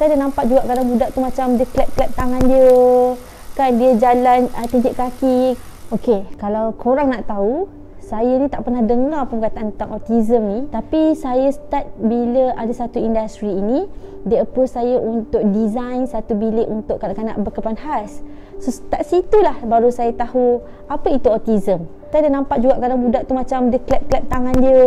Saya dah nampak juga kadang budak tu macam dia clap-clap tangan dia, kan dia jalan tinjek kaki. Okey, kalau korang nak tahu, saya ni tak pernah dengar perkataan tentang autism ni, tapi saya start bila ada satu industri ini, dia approach saya untuk design satu bilik untuk kanak-kanak berkebutuhan khas. So start situlah baru saya tahu apa itu autism. Saya dah nampak juga kadang budak tu macam dia clap-clap tangan dia,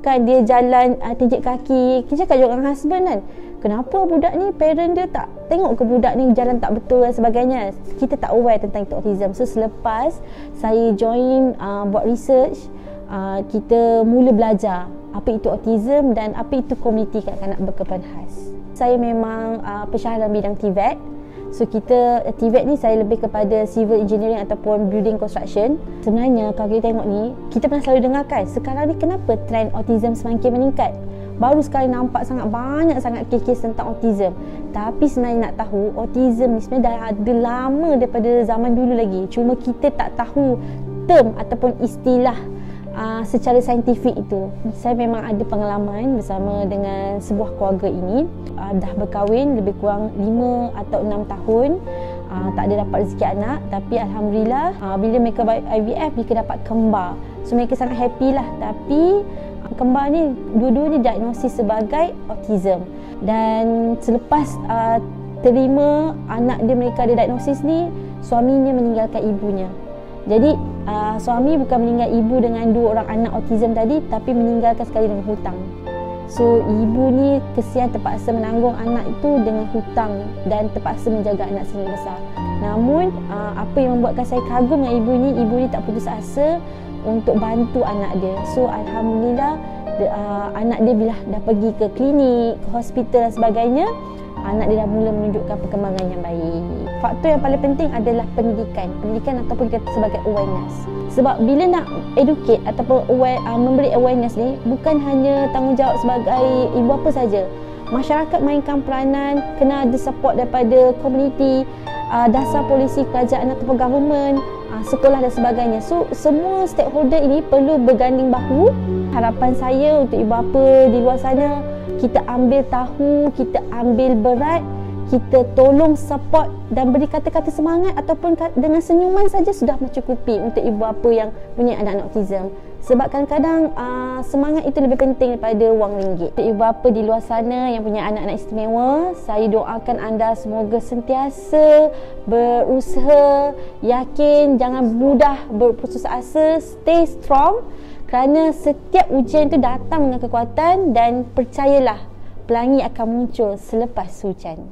kan dia jalan tinjek kaki. Kita cakap juga dengan husband kan, kenapa budak ni parent dia tak tengok ke budak ni jalan tak betul dan sebagainya. Kita tak aware tentang itu autism. So selepas saya join buat research, kita mula belajar apa itu autism dan apa itu komuniti kanak-kanak berkebutuhan khas. Saya memang pensyarah dalam bidang TVET. So kita TVET ni saya lebih kepada civil engineering ataupun building construction. Sebenarnya kalau kita tengok ni, kita pernah selalu dengarkan sekarang ni kenapa trend autism semakin meningkat. Baru sekali nampak banyak sangat kes tentang autism. Tapi sebenarnya nak tahu, autism ni sebenarnya dah ada lama daripada zaman dulu lagi. Cuma kita tak tahu term ataupun istilah secara saintifik itu. Saya memang ada pengalaman bersama dengan sebuah keluarga ini. Dah berkahwin lebih kurang 5 atau 6 tahun. Tak ada dapat rezeki anak, tapi Alhamdulillah bila mereka IVF, mereka dapat kembar. So mereka sangat happy lah. Tapi kembar ni dua-dua ni diagnosis sebagai autism. Dan selepas terima anak dia, mereka ada diagnosis ni, suaminya meninggalkan ibunya. Jadi suami bukan meninggal ibu dengan 2 orang anak autism tadi, tapi meninggalkan sekali dengan hutang. So ibu ni kesian terpaksa menanggung anak itu dengan hutang dan terpaksa menjaga anak sehingga besar. Namun apa yang membuatkan saya kagum dengan ibu ni tak putus asa untuk bantu anak dia. So Alhamdulillah anak dia bila dah pergi ke klinik, ke hospital dan sebagainya, anak dia dah mula menunjukkan perkembangan yang baik. Faktor yang paling penting adalah pendidikan ataupun kita sebagai awareness. Sebab bila nak educate ataupun memberi awareness ni, bukan hanya tanggungjawab sebagai ibu apa saja. Masyarakat mainkan peranan, kena ada support daripada komuniti, dasar polisi, kerajaan ataupun government, sekolah dan sebagainya. So semua stakeholder ini perlu berganding bahu. Harapan saya untuk ibu bapa di luar sana, kita ambil tahu, kita ambil berat, kita tolong support dan beri kata-kata semangat ataupun dengan senyuman saja sudah mencukupi untuk ibu bapa yang punya anak-anak autism. Sebab kadang-kadang semangat itu lebih penting daripada wang ringgit. Untuk ibu bapa di luar sana yang punya anak-anak istimewa, saya doakan anda semoga sentiasa berusaha, yakin, jangan mudah berputus asa, stay strong. Kerana setiap ujian itu datang dengan kekuatan dan percayalah, pelangi akan muncul selepas hujan.